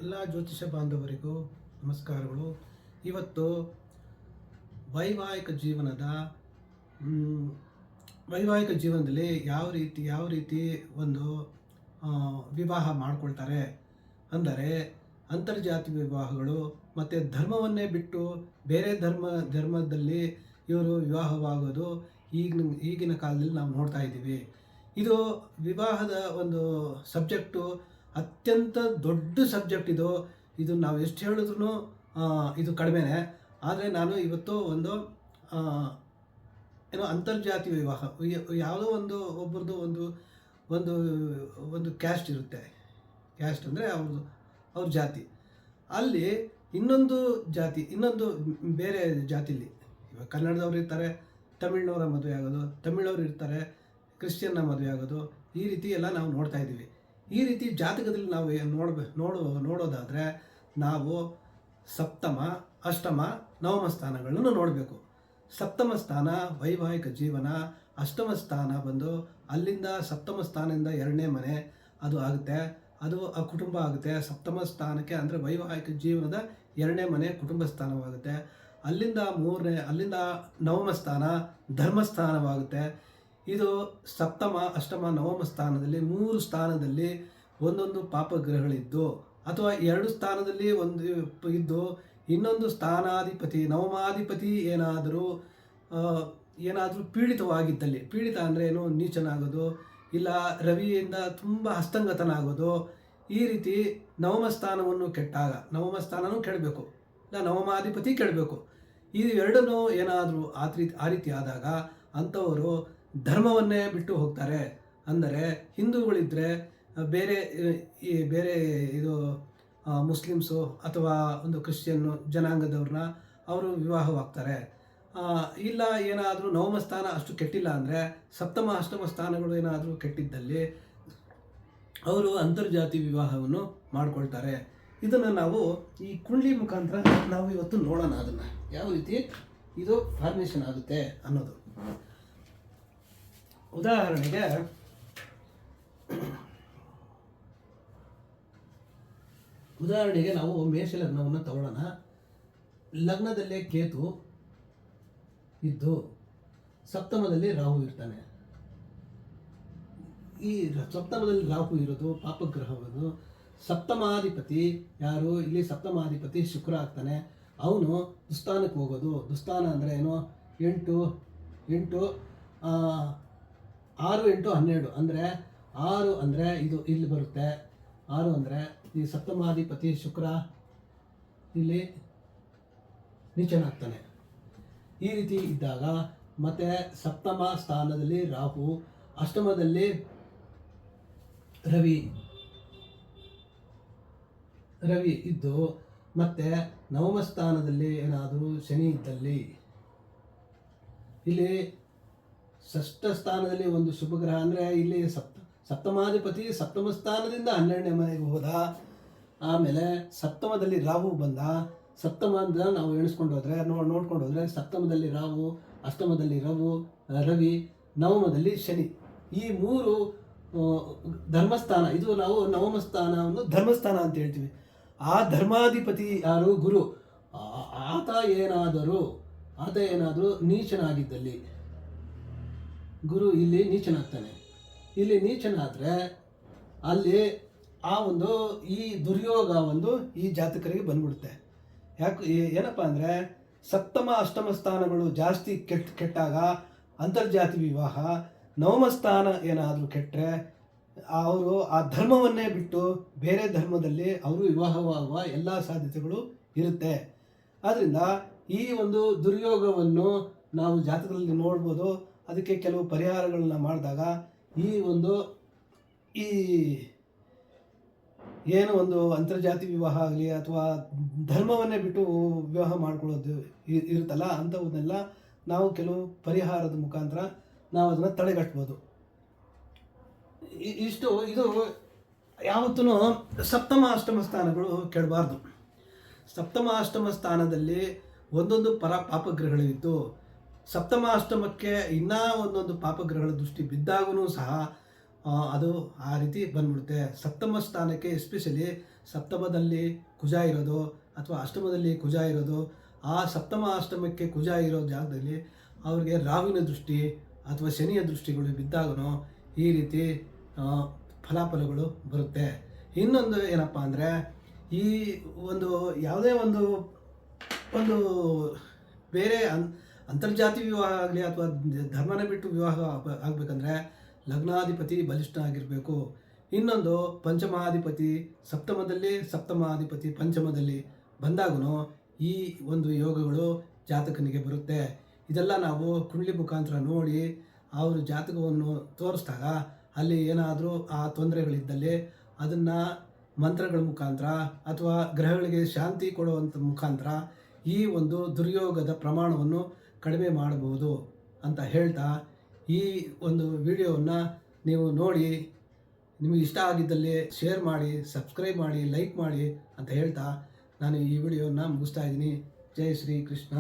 ಎಲ್ಲ ಜ್ಯೋತಿಷ ಬಾಂಧವರಿಗೂ ನಮಸ್ಕಾರಗಳು. ಇವತ್ತು ವೈವಾಹಿಕ ಜೀವನದ ವೈವಾಹಿಕ ಜೀವನದಲ್ಲಿ ಯಾವ ರೀತಿ ಒಂದು ವಿವಾಹ ಮಾಡ್ಕೊಳ್ತಾರೆ ಅಂದರೆ, ಅಂತರ್ಜಾತಿ ವಿವಾಹಗಳು ಮತ್ತು ಧರ್ಮವನ್ನೇ ಬಿಟ್ಟು ಬೇರೆ ಧರ್ಮದಲ್ಲಿ ಇವರು ವಿವಾಹವಾಗೋದು ಈಗಿನ ಕಾಲದಲ್ಲಿ ನಾವು ನೋಡ್ತಾ ಇದ್ದೀವಿ. ಇದು ವಿವಾಹದ ಒಂದು ಸಬ್ಜೆಕ್ಟು ಅತ್ಯಂತ ದೊಡ್ಡ ಸಬ್ಜೆಕ್ಟ್. ಇದು ನಾವು ಎಷ್ಟು ಹೇಳಿದ್ರೂ ಇದು ಕಡಿಮೆನೇ. ಆದರೆ ನಾನು ಇವತ್ತು ಒಂದು ಅಂತರ್ಜಾತಿ ವಿವಾಹ, ಯಾವುದೋ ಒಬ್ಬರದು ಒಂದು ಒಂದು ಕ್ಯಾಸ್ಟ್ ಇರುತ್ತೆ. ಕ್ಯಾಸ್ಟ್ ಅಂದರೆ ಅವ್ರ ಜಾತಿ, ಅಲ್ಲಿ ಇನ್ನೊಂದು ಬೇರೆ ಜಾತಿಲಿ, ಇವಾಗ ಕನ್ನಡದವ್ರು ಇರ್ತಾರೆ, ತಮಿಳ್ನವರ ಮದುವೆ ಆಗೋದು, ತಮಿಳವ್ರು ಇರ್ತಾರೆ, ಕ್ರಿಶ್ಚಿಯನ್ನ ಮದುವೆ ಆಗೋದು, ಈ ರೀತಿ ಎಲ್ಲ ನಾವು ನೋಡ್ತಾ ಇದ್ದೀವಿ. ಈ ರೀತಿ ಜಾತಕದಲ್ಲಿ ನಾವು ನೋಡೋದಾದರೆ ನಾವು ಸಪ್ತಮ, ಅಷ್ಟಮ, ನವಮ ಸ್ಥಾನಗಳನ್ನು ನೋಡಬೇಕು. ಸಪ್ತಮ ಸ್ಥಾನ ವೈವಾಹಿಕ ಜೀವನ, ಅಷ್ಟಮ ಸ್ಥಾನ ಬಂದು ಅಲ್ಲಿಂದ ಸಪ್ತಮ ಸ್ಥಾನದಿಂದ ಎರಡನೇ ಮನೆ ಅದು ಆಗುತ್ತೆ, ಅದು ಆ ಕುಟುಂಬ ಆಗುತ್ತೆ. ಸಪ್ತಮ ಸ್ಥಾನಕ್ಕೆ ಅಂದರೆ ವೈವಾಹಿಕ ಜೀವನದ ಎರಡನೇ ಮನೆ ಕುಟುಂಬ ಸ್ಥಾನವಾಗುತ್ತೆ. ಅಲ್ಲಿಂದ ನವಮ ಸ್ಥಾನ ಧರ್ಮಸ್ಥಾನವಾಗುತ್ತೆ. ಇದು ಸಪ್ತಮ, ಅಷ್ಟಮ, ನವಮ ಸ್ಥಾನದಲ್ಲಿ 3 ಸ್ಥಾನದಲ್ಲಿ ಒಂದೊಂದು ಪಾಪಗ್ರಹಗಳಿದ್ದು, ಅಥವಾ 2 ಸ್ಥಾನದಲ್ಲಿ ಒಂದು ಇದ್ದು ಇನ್ನೊಂದು ಸ್ಥಾನಾಧಿಪತಿ ನವಮಾಧಿಪತಿ ಏನಾದರೂ ಪೀಡಿತವಾಗಿದ್ದಲ್ಲಿ, ಪೀಡಿತ ಅಂದರೆ ಏನು, ನೀಚನಾಗೋದು, ಇಲ್ಲ ರವಿಯಿಂದ ತುಂಬ ಹಸ್ತಂಗತನಾಗೋದು, ಈ ರೀತಿ ನವಮ ಸ್ಥಾನವನ್ನು ಕೆಟ್ಟಾಗ, ನವಮ ಸ್ಥಾನನೂ ಕೆಡಬೇಕು, ಇಲ್ಲ ನವಮಾಧಿಪತಿ ಕೆಡಬೇಕು. ಈ ಎರಡನ್ನೂ ಏನಾದರೂ ಆ ರೀತಿ ಆದಾಗ ಅಂಥವರು ಧರ್ಮವನ್ನೇ ಬಿಟ್ಟು ಹೋಗ್ತಾರೆ. ಅಂದರೆ ಹಿಂದೂಗಳಿದ್ದರೆ ಬೇರೆ ಇದು ಮುಸ್ಲಿಮ್ಸು ಅಥವಾ ಒಂದು ಕ್ರಿಶ್ಚಿಯನ್ನು ಜನಾಂಗದವ್ರನ್ನ ಅವರು ವಿವಾಹವಾಗ್ತಾರೆ. ಇಲ್ಲ ಏನಾದರೂ ನವಮ ಸ್ಥಾನ ಅಷ್ಟು ಕೆಟ್ಟಿಲ್ಲ ಅಂದರೆ, ಸಪ್ತಮ ಅಷ್ಟಮ ಸ್ಥಾನಗಳು ಏನಾದರೂ ಕೆಟ್ಟಿದ್ದಲ್ಲಿ ಅವರು ಅಂತರ್ಜಾತಿ ವಿವಾಹವನ್ನು ಮಾಡಿಕೊಳ್ತಾರೆ. ಇದನ್ನು ನಾವು ಈ ಕುಂಡ್ಲಿ ಮುಖಾಂತರ ನಾವು ಇವತ್ತು ನೋಡೋಣ, ಅದನ್ನು ಯಾವ ರೀತಿ ಇದು ಫಾರ್ಮೇಷನ್ ಆಗುತ್ತೆ ಅನ್ನೋದು. ಉದಾಹರಣೆಗೆ ನಾವು ಮೇಷ ಲಗ್ನವನ್ನು ತಗೊಳ್ಳೋಣ. ಲಗ್ನದಲ್ಲೇ ಕೇತು ಇದ್ದು ಸಪ್ತಮದಲ್ಲಿ ರಾಹು ಇರ್ತಾನೆ. ಈ ಸಪ್ತಮದಲ್ಲಿ ರಾಹು ಇರೋದು ಪಾಪಗ್ರಹವನ್ನು, ಸಪ್ತಮಾಧಿಪತಿ ಯಾರು, ಇಲ್ಲಿ ಸಪ್ತಮಾಧಿಪತಿ ಶುಕ್ರ ಆಗ್ತಾನೆ. ಅವನು ದುಸ್ಥಾನಕ್ಕೆ ಹೋಗೋದು. ದುಸ್ಥಾನ ಅಂದರೆ ಏನು, 8 6 8 12 ಅಂದರೆ 6 ಅಂದರೆ ಇದು ಇಲ್ಲಿ ಬರುತ್ತೆ. 6 ಅಂದರೆ ಈ ಸಪ್ತಮಾಧಿಪತಿ ಶುಕ್ರ ಇಲ್ಲಿ ನೀಚನಾಗ್ತಾನೆ. ಈ ರೀತಿ ಇದ್ದಾಗ ಮತ್ತು ಸಪ್ತಮ ಸ್ಥಾನದಲ್ಲಿ ರಾಹು, ಅಷ್ಟಮದಲ್ಲಿ ರವಿ ಇದ್ದು, ಮತ್ತು ನವಮ ಸ್ಥಾನದಲ್ಲಿ ಏನಾದರೂ ಶನಿ ಇದ್ದಲ್ಲಿ, ಇಲ್ಲಿ ಷಷ್ಠ ಸ್ಥಾನದಲ್ಲಿ ಒಂದು ಶುಭ ಗ್ರಹ ಅಂದರೆ ಇಲ್ಲಿ ಸಪ್ತಮಾಧಿಪತಿ ಸಪ್ತಮ ಸ್ಥಾನದಿಂದ 12ನೇ ಮನೆಗೆ ಹೋದ. ಆಮೇಲೆ ಸಪ್ತಮದಲ್ಲಿ ರಾಹು ಬಂದ. ಸಪ್ತಮದಿಂದ ನಾವು ಎಣಿಸ್ಕೊಂಡು ಹೋದರೆ ನೋಡ್ಕೊಂಡು ಹೋದರೆ ಸಪ್ತಮದಲ್ಲಿ ರಾಹು, ಅಷ್ಟಮದಲ್ಲಿ ರವಿ, ನವಮದಲ್ಲಿ ಶನಿ, ಈ 3 ಧರ್ಮಸ್ಥಾನ. ಇದು ನಾವು ನವಮ ಸ್ಥಾನವನ್ನು ಧರ್ಮಸ್ಥಾನ ಅಂತ ಹೇಳ್ತೀವಿ. ಆ ಧರ್ಮಾಧಿಪತಿ ಯಾರು, ಗುರು. ಆತ ಏನಾದರೂ ನೀಚನಾಗಿದ್ದಲ್ಲಿ, ಗುರು ಇಲ್ಲಿ ನೀಚನಾಗ್ತಾನೆ. ಇಲ್ಲಿ ನೀಚನಾದರೆ ಅಲ್ಲಿ ಈ ದುರ್ಯೋಗ ಈ ಜಾತಕರಿಗೆ ಬಂದ್ಬಿಡುತ್ತೆ. ಏನಪ್ಪ ಅಂದರೆ, ಸಪ್ತಮ ಅಷ್ಟಮ ಸ್ಥಾನಗಳು ಜಾಸ್ತಿ ಕೆಟ್ಟಾಗ ಅಂತರ್ಜಾತಿ ವಿವಾಹ, ನವಮ ಸ್ಥಾನ ಏನಾದರೂ ಕೆಟ್ಟರೆ ಅವರು ಆ ಧರ್ಮವನ್ನೇ ಬಿಟ್ಟು ಬೇರೆ ಧರ್ಮದಲ್ಲಿ ಅವರು ವಿವಾಹವಾಗುವ ಎಲ್ಲ ಸಾಧ್ಯತೆಗಳು ಇರುತ್ತೆ. ಆದ್ದರಿಂದ ಈ ಒಂದು ದುರ್ಯೋಗವನ್ನು ನಾವು ಜಾತಕದಲ್ಲಿ ನೋಡ್ಬೋದು. ಅದಕ್ಕೆ ಕೆಲವು ಪರಿಹಾರಗಳನ್ನ ಮಾಡಿದಾಗ ಒಂದು ಅಂತರ್ಜಾತಿ ವಿವಾಹ ಆಗಲಿ ಅಥವಾ ಧರ್ಮವನ್ನೇ ಬಿಟ್ಟು ವಿವಾಹ ಮಾಡ್ಕೊಳ್ಳೋದು ಇರುತ್ತಲ್ಲ, ಅಂಥವನ್ನೆಲ್ಲ ನಾವು ಕೆಲವು ಪರಿಹಾರದ ಮುಖಾಂತರ ನಾವು ಅದನ್ನು ತಡೆಗಟ್ಬೋದು. ಇದು ಯಾವತ್ತೂ ಸಪ್ತಮ ಅಷ್ಟಮ ಸ್ಥಾನಗಳು ಕೆಡಬಾರ್ದು. ಸಪ್ತಮ ಅಷ್ಟಮ ಸ್ಥಾನದಲ್ಲಿ ಒಂದೊಂದು ಪಾಪಗ್ರಹಗಳಿದ್ದು, ಸಪ್ತಮ ಅಷ್ಟಮಕ್ಕೆ ಇನ್ನೂ ಒಂದೊಂದು ಪಾಪಗ್ರಹಗಳ ದೃಷ್ಟಿ ಬಿದ್ದಾಗೂ ಸಹ ಅದು ಆ ರೀತಿ ಬಂದ್ಬಿಡುತ್ತೆ. ಸಪ್ತಮ ಸ್ಥಾನಕ್ಕೆ ಎಸ್ಪೆಷಲಿ ಸಪ್ತಮದಲ್ಲಿ ಕುಜ ಇರೋದು ಅಥವಾ ಅಷ್ಟಮದಲ್ಲಿ ಕುಜ ಇರೋದು, ಆ ಸಪ್ತಮ ಅಷ್ಟಮಕ್ಕೆ ಕುಜ ಇರೋ ಜಾಗದಲ್ಲಿ ಅವ್ರಿಗೆ ರಾಹುವಿನ ದೃಷ್ಟಿ ಅಥವಾ ಶನಿಯ ದೃಷ್ಟಿಗಳು ಬಿದ್ದಾಗೂ ಈ ರೀತಿ ಫಲಾಫಲಗಳು ಬರುತ್ತೆ. ಇನ್ನೊಂದು ಏನಪ್ಪ ಅಂದರೆ, ಈ ಒಂದು ಯಾವುದೇ ಒಂದು ಒಂದು ಬೇರೆ ಅಂತರ್ಜಾತಿ ವಿವಾಹ ಆಗಲಿ ಅಥವಾ ಧರ್ಮನ ಬಿಟ್ಟು ವಿವಾಹ ಆಗಬೇಕಂದ್ರೆ ಲಗ್ನಾಧಿಪತಿ ಬಲಿಷ್ಠ ಆಗಿರಬೇಕು. ಇನ್ನೊಂದು ಪಂಚಮಾಧಿಪತಿ ಸಪ್ತಮಾಧಿಪತಿ ಪಂಚಮದಲ್ಲಿ ಬಂದಾಗೂ ಈ ಒಂದು ಯೋಗಗಳು ಜಾತಕನಿಗೆ ಬರುತ್ತೆ. ಇದೆಲ್ಲ ನಾವು ಕುಂಡಲಿ ಮುಖಾಂತರ ನೋಡಿ ಅವರು ಜಾತಕವನ್ನು ತೋರಿಸಿದಾಗ ಅಲ್ಲಿ ಏನಾದರೂ ಆ ತೊಂದರೆಗಳಿದ್ದಲ್ಲಿ ಅದನ್ನು ಮಂತ್ರಗಳ ಮುಖಾಂತರ ಅಥವಾ ಗ್ರಹಗಳಿಗೆ ಶಾಂತಿ ಕೊಡುವಂಥ ಮುಖಾಂತರ ಈ ಒಂದು ದುರ್ಯೋಗದ ಪ್ರಮಾಣವನ್ನು ಕಡಿಮೆ ಮಾಡಬಹುದು ಅಂತ ಹೇಳ್ತಾ, ಈ ಒಂದು ವಿಡಿಯೋವನ್ನು ನೀವು ನೋಡಿ ನಿಮಗೆ ಇಷ್ಟ ಆಗಿದ್ದಲ್ಲಿ ಶೇರ್ ಮಾಡಿ, ಸಬ್ಸ್ಕ್ರೈಬ್ ಮಾಡಿ, ಲೈಕ್ ಮಾಡಿ ಅಂತ ಹೇಳ್ತಾ ನಾನು ಈ ವಿಡಿಯೋನ ಮುಗಿಸ್ತಾ ಇದ್ದೀನಿ. ಜೈ ಶ್ರೀ ಕೃಷ್ಣ.